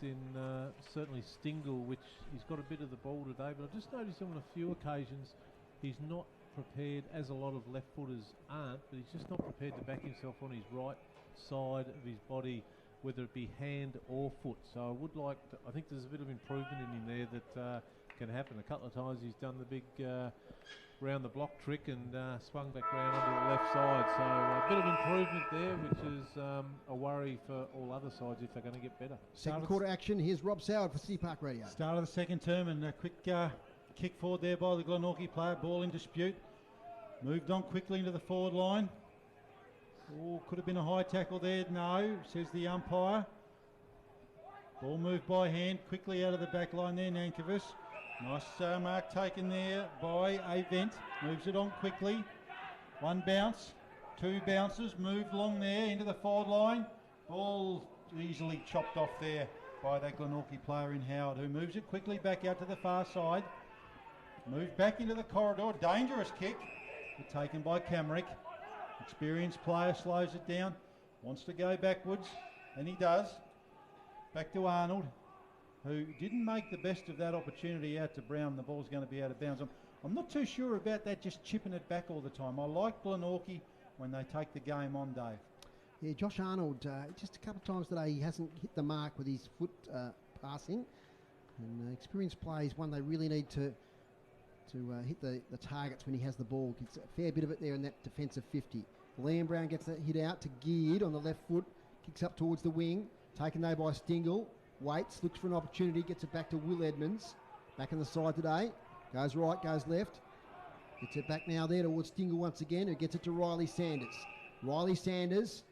in certainly Stingle, which he's got a bit of the ball today, but I've just noticed on a few occasions he's not prepared, as a lot of left footers aren't, but he's just not prepared to back himself on his right side of his body, whether it be hand or foot. So I would like to, I think there's a bit of improvement in him there that can happen. A couple of times he's done the big round the block trick and swung back round onto the left side. So a bit of improvement there, which is a worry for all other sides if they're going to get better. Second quarter action. Here's Rob Soward for City Park Radio. Start of the second term, and a quick kick forward there by the Glenorchy player. Ball in dispute. Moved on quickly into the forward line. Oh, could have been a high tackle there. No, says the umpire. Ball moved by hand quickly out of the back line there, Nankervis. Nice mark taken there by Avent. Moves it on quickly. One bounce, two bounces, moved along there into the forward line. Ball easily chopped off there by that Glenorchy player in Howard, who moves it quickly back out to the far side. Moved back into the corridor. Dangerous kick, but taken by Camrick. Experienced player slows it down. Wants to go backwards, and he does. Back to Arnold, who didn't make the best of that opportunity out to Brown. The ball's going to be out of bounds. I'm not too sure about that, just chipping it back all the time. I like Glenorchy when they take the game on, Dave. Yeah, Josh Arnold, just a couple of times today he hasn't hit the mark with his foot passing. And experienced plays, one they really need to hit the targets when he has the ball. Gets a fair bit of it there in that defensive 50. Liam Brown gets that hit out to Geared on the left foot, kicks up towards the wing, taken there by Stingle. Waits, looks for an opportunity, gets it back to Will Edmonds. Back on the side today. Goes right, goes left. Gets it back now there towards Stingle once again, who gets it to Riley Sanders. Riley Sanders,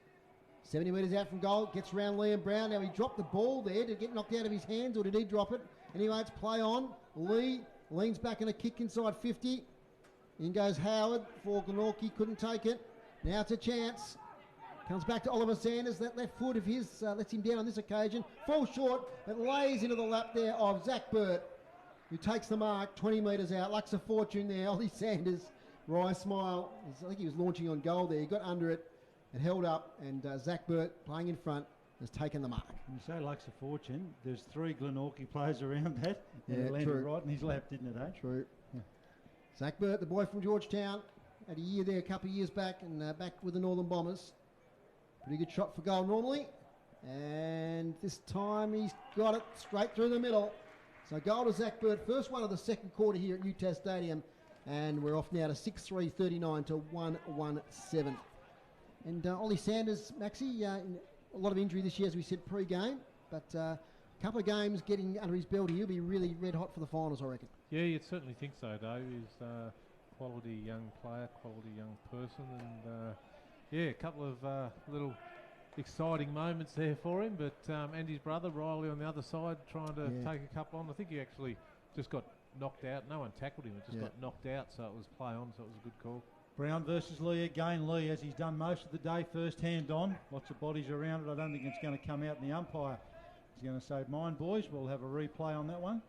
70 metres out from goal, gets around Liam Brown. Now he dropped the ball there. Did it get knocked out of his hands or did he drop it? Anyway, it's play on. Lee leans back and a kick inside 50. In goes Howard for Glenorchy, couldn't take it. Now it's a chance. Comes back to Oliver Sanders. That left foot of his lets him down on this occasion. Falls short, but lays into the lap there of Zach Burt, who takes the mark 20 metres out. Lux a fortune there. Ollie Sanders, wry smile. I think he was launching on goal there. He got under it and held up, and Zach Burt, playing in front, has taken the mark. You say Lux a fortune. There's three Glenorchy players around that. And it landed right in his lap, didn't it, eh? True. Yeah. Zach Burt, the boy from Georgetown, had a year there a couple of years back, and back with the Northern Bombers. Pretty good shot for goal normally. And this time he's got it straight through the middle. So goal to Zach Burt. First one of the second quarter here at UTAS Stadium. And we're off now to 6-3-39 to 1-1-7. And Ollie Sanders, Maxie, a lot of injury this year, as we said pre-game. But a couple of games getting under his belt, he'll be really red hot for the finals, I reckon. Yeah, you'd certainly think so, Dave. He's a quality young player, quality young person. And yeah, a couple of little exciting moments there for him, but and his brother Riley on the other side trying to take a couple on. I think he actually just got knocked out. No one tackled him, it just got knocked out, so it was play on, so it was a good call. Brown versus Lee again. Lee, as he's done most of the day, first hand on. Lots of bodies around it. I don't think it's going to come out in the umpire. He's going to say, "Mine, boys." We'll have a replay on that one.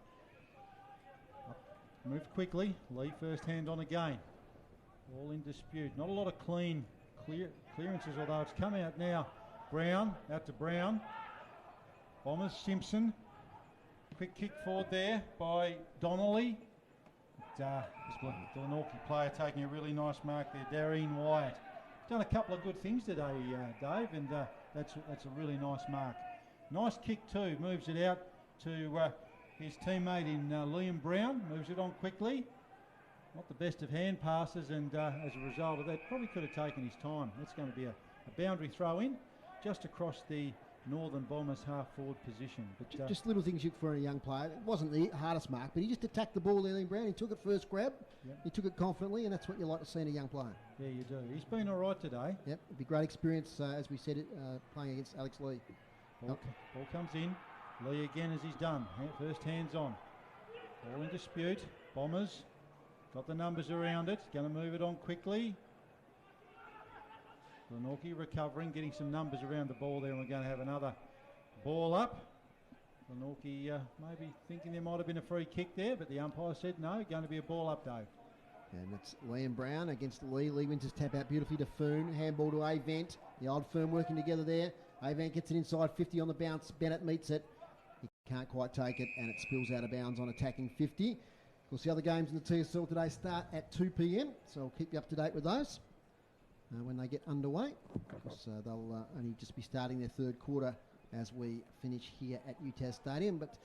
Moved quickly. Lee first hand on again. All in dispute. Not a lot of clearances, although it's come out now. Brown, out to Brown. Bombers, Simpson. Quick kick forward there by Donnelly. This Glenorchy player taking a really nice mark there, Darren Wyatt. Done a couple of good things today, Dave, and that's a really nice mark. Nice kick too, moves it out to his teammate in Liam Brown, moves it on quickly. Not the best of hand passes, and as a result of that, probably could have taken his time. That's going to be a boundary throw in, just across the Northern Bombers half-forward position. But just little things you look for in a young player. It wasn't the hardest mark, but he just attacked the ball there, Liam Brown. He took it first grab. Yep. He took it confidently, and that's what you like to see in a young player. Yeah, you do. He's been all right today. Yep, it'd be a great experience, as we said, playing against Alex Lee. Ball comes in. Lee again as he's done. First hands on. Ball in dispute. Bombers got the numbers around it. Going to move it on quickly. Glenorchy recovering, getting some numbers around the ball there, and we're going to have another ball up. Glenorchy maybe thinking there might have been a free kick there, but the umpire said no, going to be a ball up, Dave. And it's Liam Brown against Lee. Lee wins his tap out beautifully to Foon. Handball to Avent. The old firm working together there. Avent gets it inside 50 on the bounce. Bennett meets it. He can't quite take it, and it spills out of bounds on attacking 50. Of course, the other games in the TSL today start at 2 p.m, so I'll keep you up to date with those when they get underway. Of course, they'll only just be starting their third quarter as we finish here at UTAS Stadium. But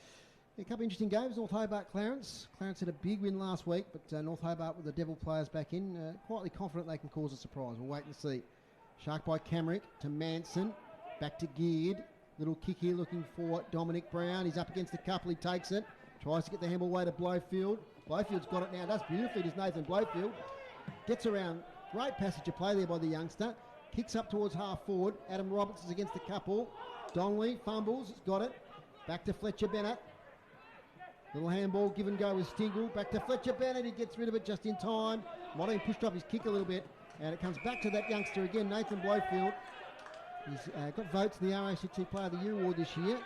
a couple of interesting games. North Hobart, Clarence. Clarence had a big win last week, but North Hobart with the Devil players back in, quietly confident they can cause a surprise. We'll wait and see. Shark by Camrick to Manson, back to Geared. Little kick here looking for Dominic Brown. He's up against the couple, he takes it. Tries to get the handball away to Blowfield. Blowfield's got it now, does beautifully, does Nathan Blowfield. Gets around, great passage of play there by the youngster. Kicks up towards half forward. Adam Roberts is against the couple. Donnelly fumbles, it's got it. Back to Fletcher Bennett. Little handball, give and go with Stingle. Back to Fletcher Bennett, he gets rid of it just in time. Might have pushed off his kick a little bit. And it comes back to that youngster again, Nathan Blowfield. He's got votes in the RACT Player of the Year award this year.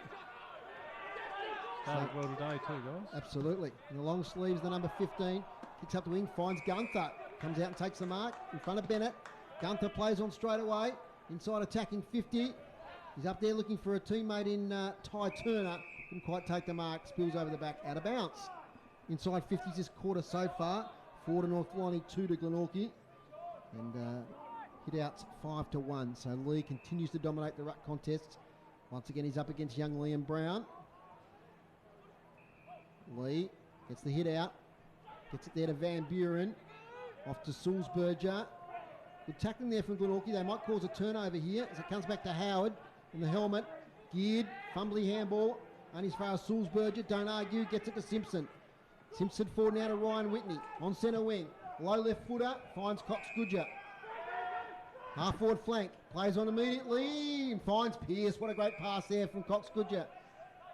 Well today too, guys. Absolutely. In the long sleeves, the number 15. Kicks up the wing, finds Gunther. Comes out and takes the mark in front of Bennett. Gunther plays on straight away. Inside attacking 50. He's up there looking for a teammate in Ty Turner. Couldn't quite take the mark. Spills over the back, out of bounds. Inside 50s this quarter so far. 4 to North Lonnie, 2 to Glenorchy. And hit outs 5 to 1. So Lee continues to dominate the ruck contests. Once again, he's up against young Liam Brown. Lee gets the hit out. Gets it there to Van Buren. Off to Sulzberger. Good tackling there from Glenorchy. They might cause a turnover here as it comes back to Howard in the helmet. Geared, fumbly handball. Only as far as Sulzberger. Don't argue. Gets it to Simpson. Simpson forward now to Ryan Whitney. On centre wing. Low left footer. Finds Cox Goodger. Half forward flank. Plays on immediately. And finds Pearce. What a great pass there from Cox Goodger.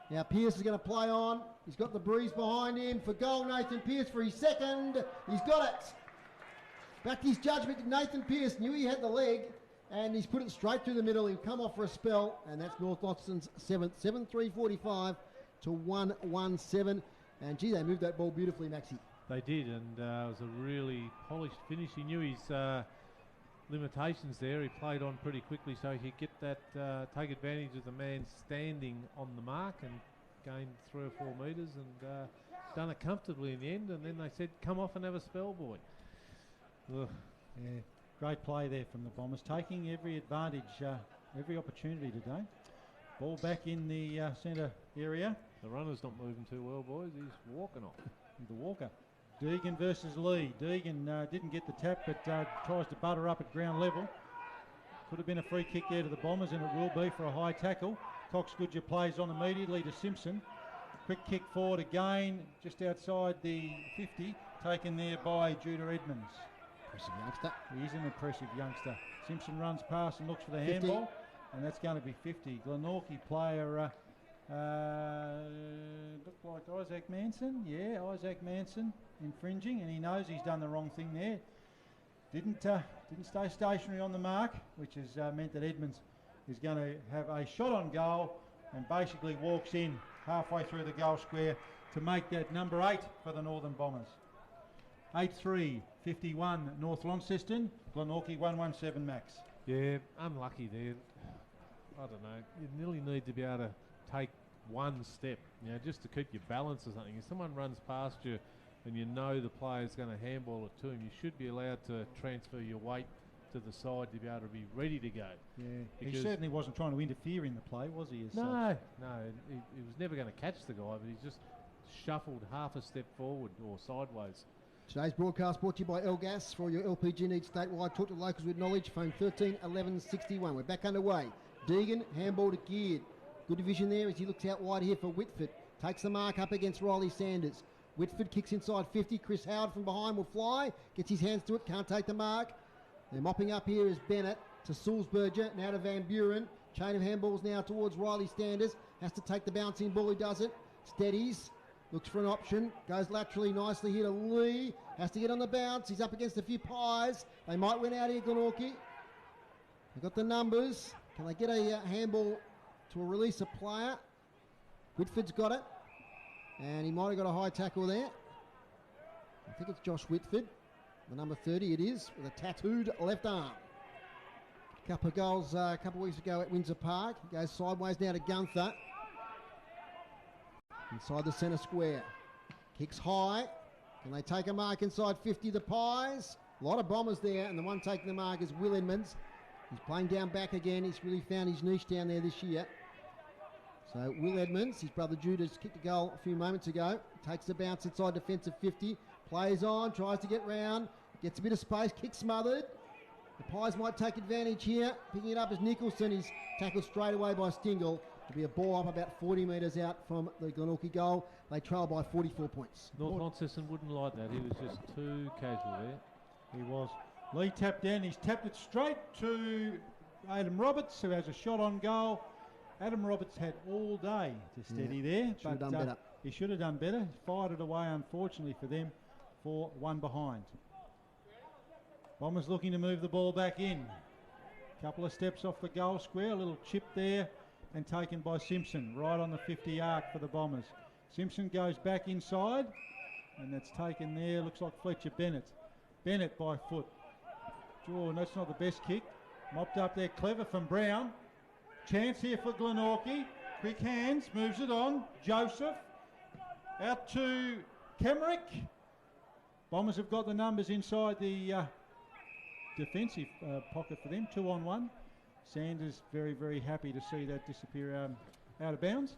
Now Pearce is going to play on. He's got the breeze behind him for goal. Nathan Pearce for his second. He's got it. Back to his judgment. Nathan Pearce knew he had the leg, and he's put it straight through the middle. He'll come off for a spell, and that's North Austin's 7th. 7-3-45 to 1-1-7. And gee, they moved that ball beautifully, Maxie. They did, and it was a really polished finish. He knew his limitations there. He played on pretty quickly, so he could get that, take advantage of the man standing on the mark and gained 3 or 4 metres and done it comfortably in the end. And then they said, come off and have a spell, boy. Ugh. Yeah, great play there from the Bombers, taking every advantage, every opportunity today. Ball back in the centre area. The runner's not moving too well, boys. He's walking off. The Walker. Deegan versus Lee. Deegan didn't get the tap, but tries to butter up at ground level. Could have been a free kick there to the Bombers, and it will be for a high tackle. Cox Goodger plays on immediately to Simpson. Quick kick forward again, just outside the 50, taken there by Judah Edmonds. Impressive youngster. He is an impressive youngster. Simpson runs past and looks for the 50. handball, and that's going to be 50. Glenorchy player looked like Isaac Manson. Yeah, Isaac Manson infringing, and he knows he's done the wrong thing there. Didn't stay stationary on the mark, which has meant that Edmonds is going to have a shot on goal and basically walks in halfway through the goal square to make that number 8 for the Northern Bombers. 8-3, 51 North Launceston, Glenorchy 1-1-7 Max. Yeah, unlucky there. I don't know. You nearly need to be able to take one step, just to keep your balance or something. If someone runs past you and you know the player's going to handball it to him, you should be allowed to transfer your weight to the side to be able to be ready to go. Yeah, he certainly wasn't trying to interfere in the play, was he? No, he was never going to catch the guy, but he just shuffled half a step forward or sideways. Today's broadcast brought to you by Elgas. For your LPG needs statewide, talk to locals with knowledge. Phone 13 11 61. We're back underway. Deegan, handball to Geared. Good division there as he looks out wide here for Whitford. Takes the mark up against Riley Sanders. Whitford kicks inside 50. Chris Howard from behind will fly. Gets his hands to it. Can't take the mark. They're mopping up here is Bennett to Sulzberger. Now to Van Buren. Chain of handballs now towards Riley Sanders. Has to take the bouncing ball. He does it. Steadies. Looks for an option. Goes laterally nicely here to Lee. Has to get on the bounce. He's up against a few pies. They might win out here, Glenorchy. They've got the numbers. Can they get a handball to release a player? Whitford's got it. And he might have got a high tackle there. I think it's Josh Whitford. The number 30 it is, with a tattooed left arm. A couple of goals a couple of weeks ago at Windsor Park. He goes sideways now to Gunther. inside the centre square. Kicks high. Can they take a mark inside 50, the Pies? A lot of Bombers there, and the one taking the mark is Will Edmonds. He's playing down back again. He's really found his niche down there this year. So Will Edmonds, his brother Judas, kicked a goal a few moments ago. Takes the bounce inside defensive 50. Plays on, tries to get round. Gets a bit of space, kick smothered. The Pies might take advantage here. Picking it up as Nicholson. He's tackled straight away by Stingle. To be a ball up about 40 metres out from the Glenorchy goal. They trail by 44 points. North Launceston wouldn't like that. He was just too casual there. He was. Lee tapped down. He's tapped it straight to Adam Roberts, who has a shot on goal. Adam Roberts had all day to steady there. Should have done better. He should have done better. Fired it away, unfortunately for them, for one behind. Bombers looking to move the ball back in. Couple of steps off the goal square. A little chip there and taken by Simpson. Right on the 50 arc for the Bombers. Simpson goes back inside. And that's taken there. Looks like Fletcher Bennett. Bennett by foot. Oh, that's not the best kick. Mopped up there, clever from Brown. Chance here for Glenorchy. Quick hands, moves it on. Joseph. Out to Kemrick. Bombers have got the numbers inside the defensive pocket for them. 2-on-1. Sanders very, very happy to see that disappear out of bounds.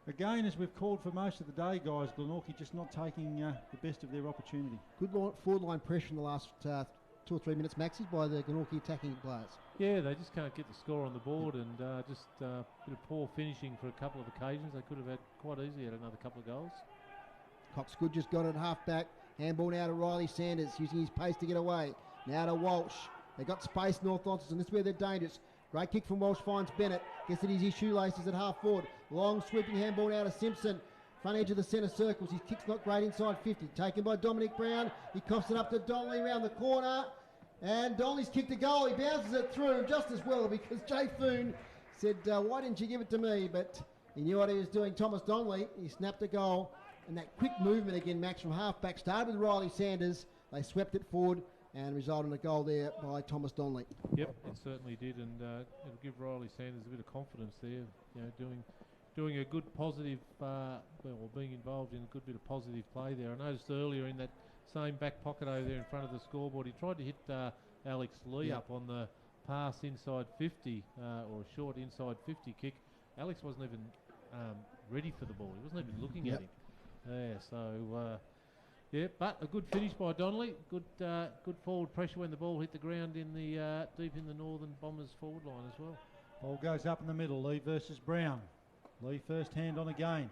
Again, as we've called for most of the day, guys, Glenorchy just not taking the best of their opportunity. Good forward line pressure in the last 2 or 3 minutes, Maxie, by the Glenorchy attacking players. Yeah, they just can't get the score on the board, and just a bit of poor finishing for a couple of occasions. They could have had quite easily had another couple of goals. Cox Good just got it half back. Handball now to Riley Sanders, using his pace to get away. Now to Walsh. They got space, North Launceston. This is where they're dangerous. Great kick from Walsh, finds Bennett. Gets it his shoelaces at half forward. Long sweeping handball now to Simpson. Front edge of the centre circles. His kick's not great inside 50. Taken by Dominic Brown. He coughs it up to Donnelly around the corner. And Donnelly's kicked a goal. He bounces it through just as well because Jay Foon said, why didn't you give it to me? But he knew what he was doing. Thomas Donnelly, he snapped a goal. And that quick movement again, Max, from half back. Started with Riley Sanders. They swept it forward and resulted in a goal there by Thomas Donnelly. Yep, it certainly did, and it'll give Riley Sanders a bit of confidence there. You know, doing a good positive, being involved in a good bit of positive play there. I noticed earlier in that same back pocket over there in front of the scoreboard, he tried to hit Alex Lee up on the pass inside 50 or a short inside 50 kick. Alex wasn't even ready for the ball. He wasn't even looking at him. Yeah, so. Yeah, but a good finish by Donnelly. Good forward pressure when the ball hit the ground in the deep in the Northern Bombers forward line as well. Ball goes up in the middle. Lee versus Brown. Lee first hand on again.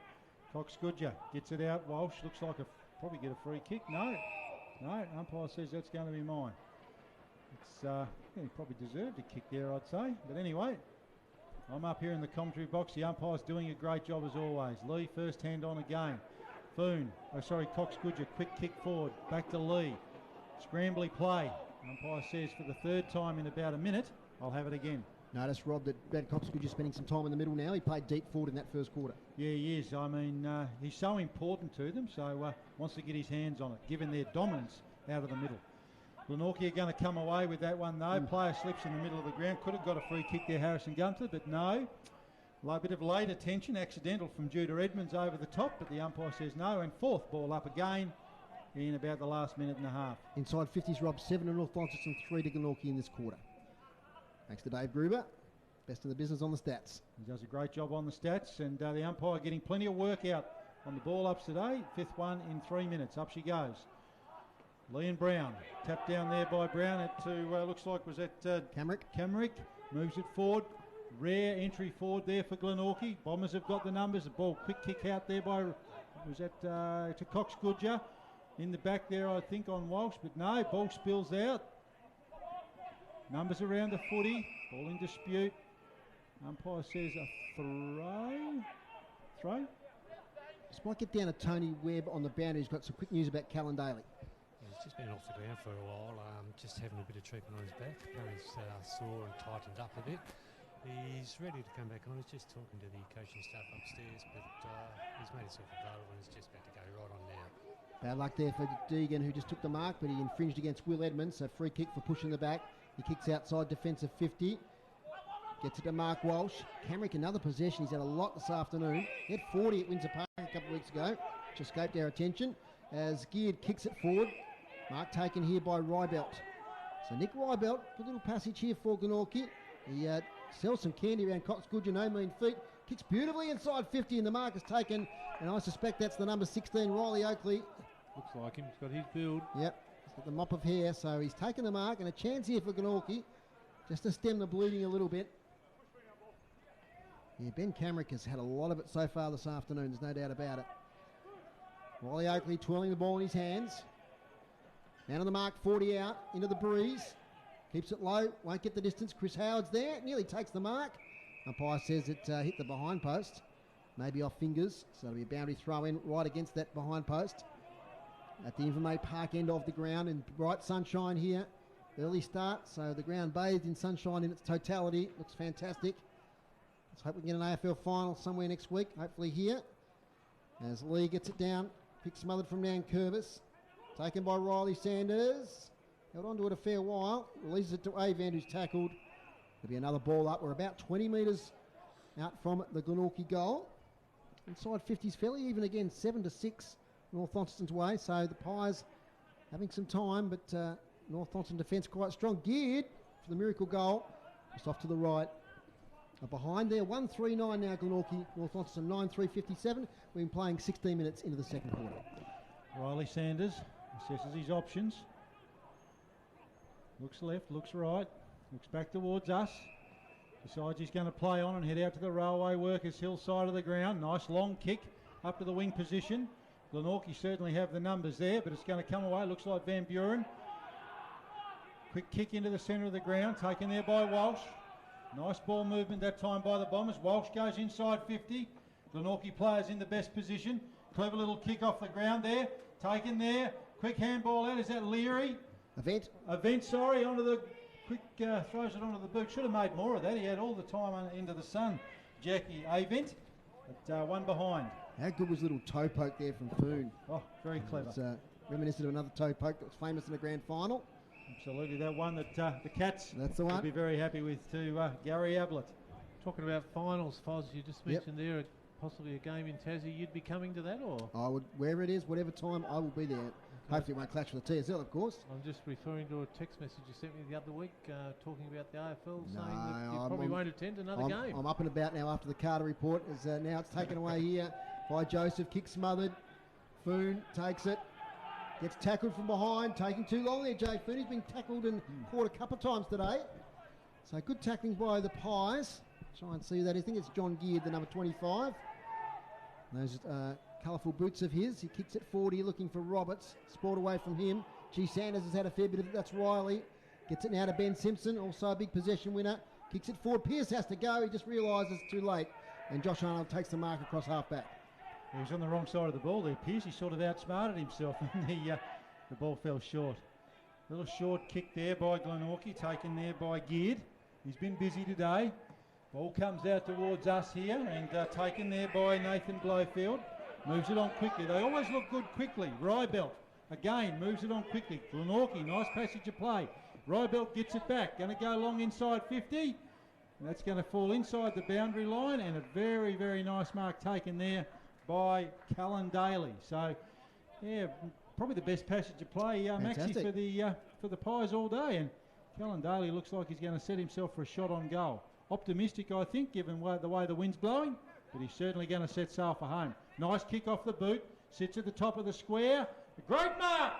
Cox Goodger gets it out. Walsh looks like probably get a free kick. No, umpire says that's going to be mine. It's he probably deserved a kick there, I'd say. But anyway, I'm up here in the commentary box. The umpire's doing a great job as always. Lee first hand on again. Cox Goodger, quick kick forward, back to Lee. Scrambly play. Umpire says for the third time in about a minute, I'll have it again. Notice, Rob, that Brad Cox Goodger spending some time in the middle now. He played deep forward in that first quarter. Yeah, he is. I mean, he's so important to them, so wants to get his hands on it, given their dominance out of the middle. Glenorchy are going to come away with that one, though. Player slips in the middle of the ground. Could have got a free kick there, Harrison Gunther, but no. A bit of late attention, accidental from Judah Edmonds over the top, but the umpire says no, and fourth ball up again in about the last minute and a half. Inside 50s, Rob, 7 to North Launceston, 3 to Glenorchy in this quarter. Thanks to Dave Gruber, best in the business on the stats. He does a great job on the stats, and the umpire getting plenty of work out on the ball ups today. Fifth one in 3 minutes. Up she goes. Lee and Brown, tapped down there by Brown to looks like was that Camrick moves it forward. Rare entry forward there for Glenorchy. Bombers have got the numbers. The ball, quick kick out there by, to Cox Goodger. In the back there, I think, on Walsh. But no, ball spills out. Numbers around the footy. Ball in dispute. Umpire says a throw. This might get down to Tony Webb on the boundary. He's got some quick news about Callan Daly. He's just been off the ground for a while, just having a bit of treatment on his back. Apparently he's sore and tightened up a bit. He's ready to come back on. He's just talking to the coaching staff upstairs, but he's made himself available and he's just about to go right on now. Bad luck there for Deegan, who just took the mark, but he infringed against Will Edmonds, so free kick for pushing the back. He kicks outside defensive 50. Gets it to Mark Walsh. Camrick, another possession. He's had a lot this afternoon. He had 40 at Windsor Park a couple of weeks ago, which escaped our attention, as Geared kicks it forward. Mark taken here by Rybelt. So Nick Rybelt, good little passage here for Glenorchy. He sells some candy around Coxgoodger, no mean feet. Kicks beautifully inside 50 and the mark is taken. And I suspect that's the number 16, Riley Oakley. Looks like him. He's got his build. Yep, he's got the mop of hair. So he's taken the mark and a chance here for Glenorchy just to stem the bleeding a little bit. Yeah, Ben Camrick has had a lot of it so far this afternoon. There's no doubt about it. Riley Oakley twirling the ball in his hands. Man on the mark, 40 out, into the breeze. Keeps it low, won't get the distance. Chris Howard's there, nearly takes the mark. Umpire says it hit the behind post, maybe off fingers. So it'll be a boundary throw in right against that behind post. At the Invermay Park end of the ground in bright sunshine here. Early start, so the ground bathed in sunshine in its totality. Looks fantastic. Let's hope we get an AFL final somewhere next week, hopefully here. As Lee gets it down, picks smothered from down Curvis. Taken by Riley Sanders. Held on to it a fair while. Releases it to Avand, who's tackled. There'll be another ball up. We're about 20 metres out from the Glenorchy goal. Inside 50's fairly even again, 7-6 North Launceston's way. So the Pies having some time, but North Launceston defence quite strong. Geared for the miracle goal. Just off to the right. Behind there, 1-3-9 now Glenorchy. North Launceston 9-3-57. We've been playing 16 minutes into the second quarter. Riley Sanders assesses his options. Looks left, looks right, looks back towards us. Decides he's going to play on and head out to the Railway Workers Hill side of the ground. Nice long kick up to the wing position. Glenorchy certainly have the numbers there, but it's going to come away. Looks like Van Buren. Quick kick into the centre of the ground, taken there by Walsh. Nice ball movement that time by the Bombers. Walsh goes inside 50. Glenorchy players in the best position. Clever little kick off the ground there. Taken there. Quick handball out. Is that Leary? Event, sorry. Onto the quick, throws it onto the boot. Should have made more of that. He had all the time into the sun, Jackie Avent. But one behind. How good was a little toe poke there from Foon? Oh, very clever. It's reminiscent of another toe poke that was famous in the grand final. Absolutely. That one that the Cats That's the one. will be very happy with to Gary Ablett. Talking about finals, Foz, you just mentioned there possibly a game in Tassie. You'd be coming to that, or? I would, wherever it is, whatever time, I will be there. Hopefully it won't clash with the TSL, of course. I'm just referring to a text message you sent me the other week talking about the AFL, No, saying that you probably won't attend another game. I'm up and about now after the Carter report. As now it's taken away here by Joseph. Kick smothered. Foon takes it. Gets tackled from behind. Taking too long there, Jay Foon. He's been tackled and caught a couple of times today. So good tackling by the Pies. Try and see that. I think it's John Geared, the number 25. Those colourful boots of his. He kicks it 40, looking for Roberts. Sport away from him. G. Sanders has had a fair bit of it. That's Riley. Gets it now to Ben Simpson, also a big possession winner. Kicks it forward. Pierce has to go. He just realises it's too late. And Josh Arnold takes the mark across half-back. He was on the wrong side of the ball there, Pierce. He sort of outsmarted himself and the ball fell short. Little short kick there by Glenorchy, taken there by Geared. He's been busy today. Ball comes out towards us here and taken there by Nathan Blowfield. Moves it on quickly. They always look good quickly. Rybelt again moves it on quickly. Glenorchy, nice passage of play. Rybelt gets it back. Going to go long inside 50. And that's going to fall inside the boundary line, and a very, very nice mark taken there by Callan Daly. So, yeah, probably the best passage of play, Maxie, for the Pies all day. And Callan Daly looks like he's going to set himself for a shot on goal. Optimistic, I think, given the way the wind's blowing, but he's certainly going to set sail for home. Nice kick off the boot, sits at the top of the square. A great mark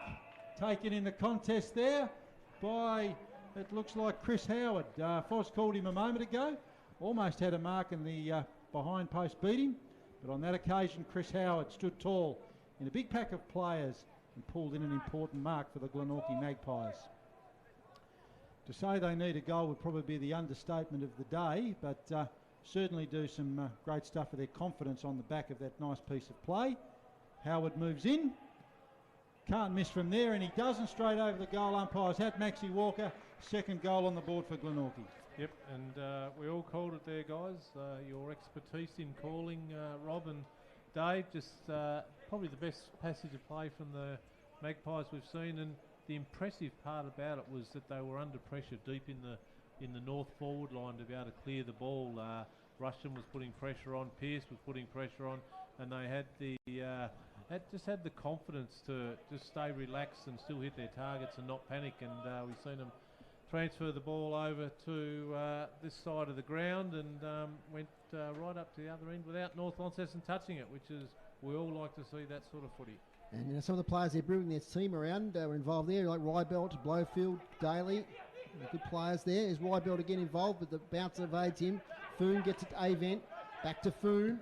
taken in the contest there by, it looks like Chris Howard. Foz called him a moment ago. Almost had a mark in the behind post beating, but on that occasion Chris Howard stood tall in a big pack of players and pulled in an important mark for the Glenorchy Magpies. To say they need a goal would probably be the understatement of the day, but certainly do some great stuff for their confidence on the back of that nice piece of play. Howard moves in. Can't miss from there, and he doesn't. Straight over the goal umpire's hat. Maxie Walker, second goal on the board for Glenorchy. Yep, and we all called it there, guys. Your expertise in calling, Rob and Dave, just probably the best passage of play from the Magpies we've seen, and the impressive part about it was that they were under pressure deep in the north forward line to be able to clear the ball. Rushton was putting pressure on, Pearce was putting pressure on, and they had the confidence to just stay relaxed and still hit their targets and not panic. And we've seen them transfer the ball over to this side of the ground and went right up to the other end without North Launceston touching it, which is, we all like to see that sort of footy. And some of the players they're bringing their team around were involved there, like Rybelt, Blowfield, Daly. Good players there. Is Rybelt again involved, but the bouncer evades him. Foon gets it to Avent. Back to Foon.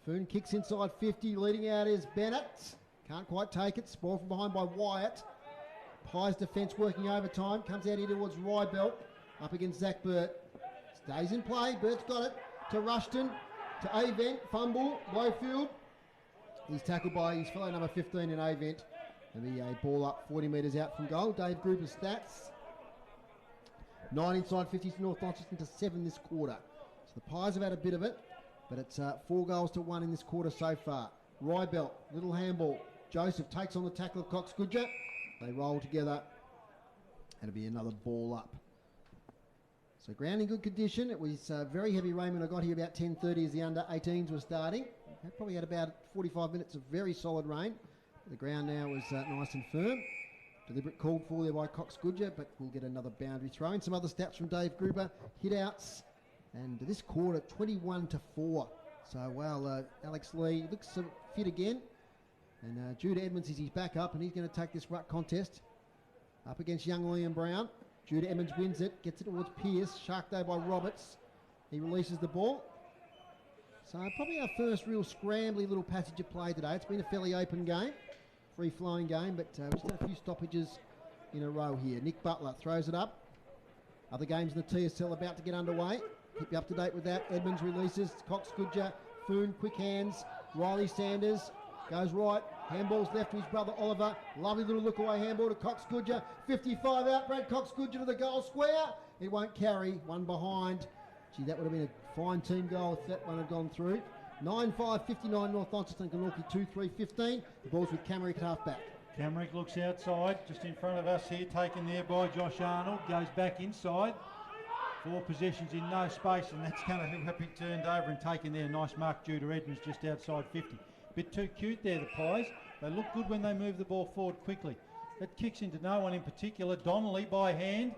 Foon kicks inside 50. Leading out is Bennett. Can't quite take it. Spoiled from behind by Wyatt. Pye's defence working overtime. Comes out here towards Rybelt. Up against Zach Burt. Stays in play. Burt's got it. To Rushton. To Avent. Fumble. Blowfield. He's tackled by his fellow number 15 in Avent. And be a ball up 40 metres out from goal. Dave Gruber's stats. 9 inside 50 to North Launceston to 7 this quarter. So the Pies have had a bit of it, but it's 4 goals to 1 in this quarter so far. Rybelt, little handball. Joseph takes on the tackle of Cox Goodger. They roll together. It'll be another ball up. So ground in good condition. It was very heavy rain when I got here about 10:30 as the under 18s were starting. Probably had about 45 minutes of very solid rain. The ground now is nice and firm. Deliberate called for there by Cox Goodger, but we'll get another boundary throw in. Some other stats from Dave Gruber. Hit outs. And this quarter, 21-4. So, well, Alex Lee looks fit again. And Jude Edmonds is his backup, and he's going to take this ruck contest up against young Liam Brown. Jude Edmonds wins it, gets it towards Pearce. Sharked by Roberts. He releases the ball. So probably our first real scrambly little passage of play today. It's been a fairly open game, free-flowing game, but we've just had a few stoppages in a row here. Nick Butler throws it up. Other games in the TSL about to get underway. Keep you up to date with that. Edmonds releases. Cox Goodger. Foon, quick hands. Riley Sanders goes right. Handball's left to his brother Oliver. Lovely little look away handball to Cox Goodger. 55 out. Brad Cox Goodger to the goal square. It won't carry. One behind. Gee, that would have been a fine team goal if that one had gone through. 9-5, 59 North Launceston, Glenorchy 2-3, 15. The ball's with Camerick at half-back. Camerick looks outside, just in front of us here, taken there by Josh Arnold. Goes back inside. 4 possessions in no space, and that's going to be turned over and taken there. Nice mark due to Edmonds just outside 50. Bit too cute there, the Pies. They look good when they move the ball forward quickly. That kicks into no one in particular. Donnelly by hand.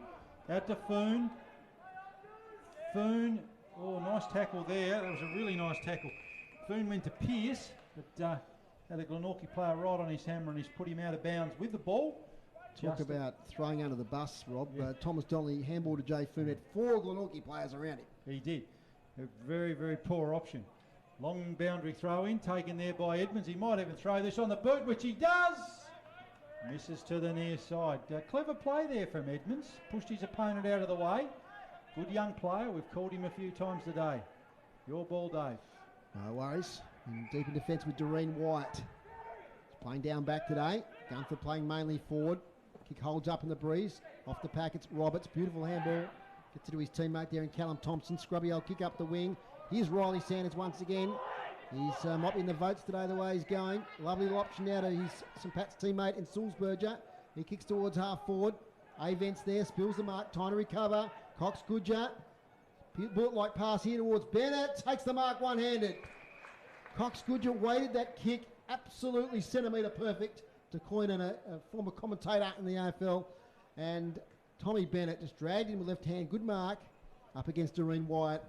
Out to Foon. Foon. Oh, nice tackle there. That was a really nice tackle. Foon went to Pearce, but had a Glenorchy player right on his hammer, and he's put him out of bounds with the ball. Talk about throwing under the bus, Rob. Yeah. Thomas Donnelly handball to Jay Foon. Had 4 Glenorchy players around him. He did. A very, very poor option. Long boundary throw in, taken there by Edmonds. He might even throw this on the boot, which he does. Misses to the near side. Clever play there from Edmonds. Pushed his opponent out of the way. Good young player. We've called him a few times today. Your ball, Dave. No worries. And deep in defence with Doreen Wyatt. He's playing down back today. Gunford playing mainly forward. Kick holds up in the breeze. Off the pack, it's Roberts. Beautiful handball. Gets it to his teammate there in Callum Thompson. Scrubby old kick up the wing. Here's Riley Sanders once again. He's might be in the votes today the way he's going. Lovely little option now to his St Pat's teammate in Sulzberger. He kicks towards half forward. Avents there. Spills the mark. Time to recover. Cox Goodger. Bullet-like pass here towards Bennett. Takes the mark one-handed. Cox Goodger weighted that kick absolutely centimetre perfect, to coin a former commentator in the AFL. And Tommy Bennett just dragged him with left hand. Good mark up against Doreen Wyatt.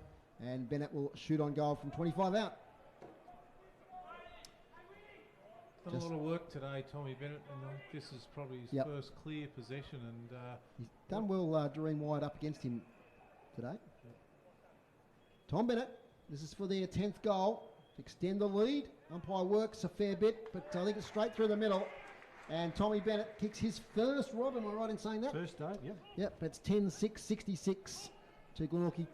And Bennett will shoot on goal from 25 out. Done a lot of work today, Tommy Bennett, and this is probably his first clear possession. And he's done well, Doreen Wyatt up against him today. Tom Bennett, this is for their 10th goal to extend the lead. Umpire works a fair bit, but I think it's straight through the middle. And Tommy Bennett kicks his first, Rob, am I right in saying that? First start, yep. Yep, it's 10-6, 66 to Glenorchy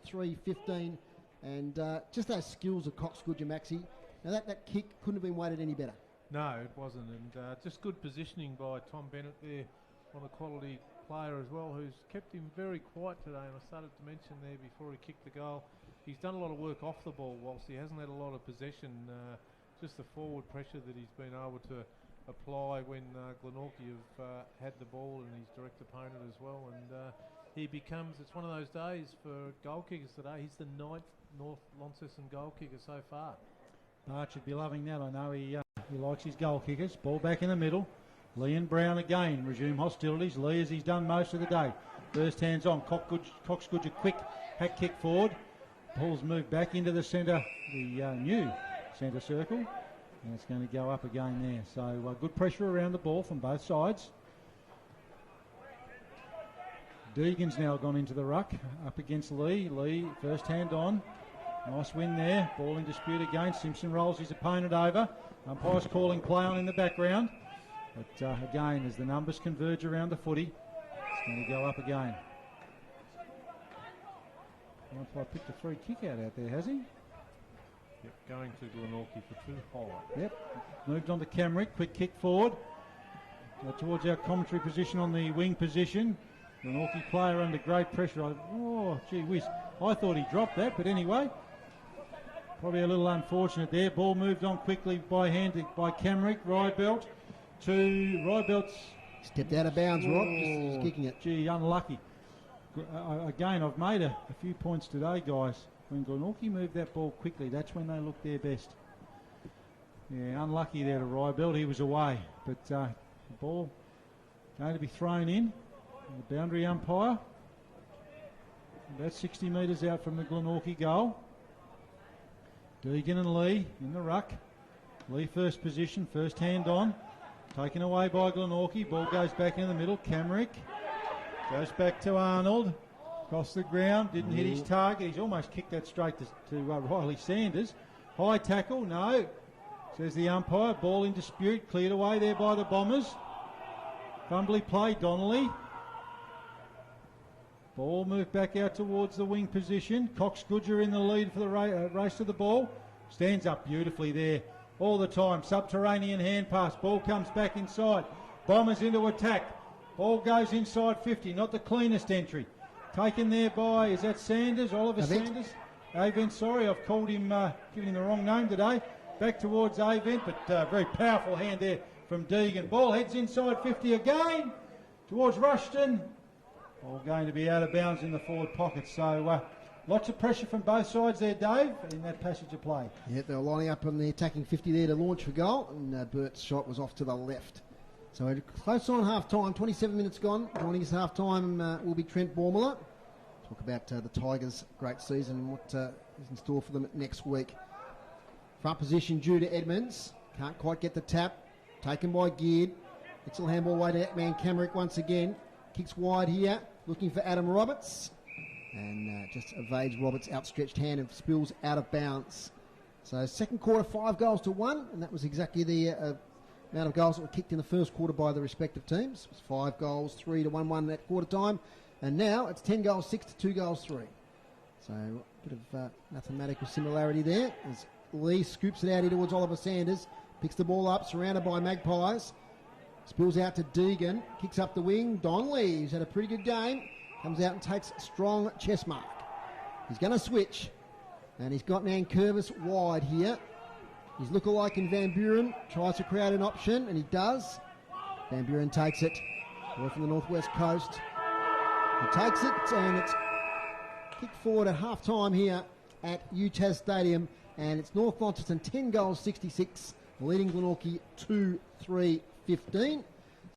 2-3-15. And just those skills of Cox Goodger, Maxie. Now that kick couldn't have been weighted any better. No, it wasn't. And just good positioning by Tom Bennett there on a quality player as well, who's kept him very quiet today. And I started to mention there before he kicked the goal, he's done a lot of work off the ball whilst he hasn't had a lot of possession. Just the forward pressure that he's been able to apply when Glenorchy have had the ball and his direct opponent as well. And he becomes, it's one of those days for goal kickers today. He's the 9th North Launceston goal kicker so far. Bart should be loving that. I know he likes his goal kickers. Ball back in the middle. Lee and Brown again resume hostilities. Lee, as he's done most of the day. First hands on. Coxgoodge a quick hack kick forward. Ball's moved back into the centre, the new centre circle. And it's going to go up again there. So good pressure around the ball from both sides. Deegan's now gone into the ruck up against Lee. Lee, first hand on. Nice win there. Ball in dispute again. Simpson rolls his opponent over. Umpire's calling play on in the background. But again, as the numbers converge around the footy, it's going to go up again. Umpire picked a free kick out there, has he? Yep, going to Glenorchy for too high. Yep. Moved on to Camrick. Quick kick forward. Towards our commentary position on the wing position. Glenorchy player under great pressure. Oh, gee whiz. I thought he dropped that, but anyway. Probably a little unfortunate there. Ball moved on quickly by hand by Camrick. Rybelt to Rybelt's. Stepped out of bounds, Rob. Just kicking it. Gee, unlucky. Again, I've made a few points today, guys. When Glenorchy moved that ball quickly, that's when they looked their best. Yeah, unlucky there to Rybelt. He was away. But the ball going to be thrown in. The boundary umpire. About 60 metres out from the Glenorchy goal. Deegan and Lee in the ruck. Lee first position, first hand on. Taken away by Glenorchy. Ball goes back in the middle. Camrick goes back to Arnold. Across the ground. Didn't hit his target. He's almost kicked that straight to Riley Sanders. High tackle. No. Says the umpire. Ball in dispute. Cleared away there by the Bombers. Fumbly play. Donnelly. Ball moved back out towards the wing position. Coxgoodge in the lead for the race to the ball. Stands up beautifully there all the time. Subterranean hand pass. Ball comes back inside. Bombers into attack. Ball goes inside 50. Not the cleanest entry. Taken there by, is that Sanders? Oliver Sanders? Avent, sorry, I've called him, given him the wrong name today. Back towards Avent, but very powerful hand there from Deegan. Ball heads inside 50 again towards Rushton. All going to be out of bounds in the forward pocket. So lots of pressure from both sides there, Dave, in that passage of play. Yeah, they were lining up on the attacking 50 there to launch for goal, and Bert's shot was off to the left. So close on half-time, 27 minutes gone. Joining us half-time will be Trent Bormiller. Talk about the Tigers' great season and what is in store for them next week. Front position due to Edmonds. Can't quite get the tap. Taken by Geard. Excellent handball away to that man Camrick once again. Kicks wide here, looking for Adam Roberts. And just evades Roberts' outstretched hand and spills out of bounds. So second quarter, 5-1, and that was exactly the amount of goals that were kicked in the first quarter by the respective teams. It was 5 goals, 3 to 1-1 at quarter time. And now it's 10 goals, 6 to 2 goals, 3. So a bit of mathematical similarity there as Lee scoops it out here towards Oliver Sanders. Picks the ball up, surrounded by Magpies. Spills out to Deegan, kicks up the wing. Donnelly, who's had a pretty good game, comes out and takes a strong chest mark. He's going to switch, and he's got Nankervis wide here. His lookalike in Van Buren tries to create an option, and he does. Van Buren takes it away from the northwest coast. He takes it, and it's kicked forward at half-time here at UTAS Stadium, and it's North Launceston 10 goals, 66, leading Glenorchy 2-3-15.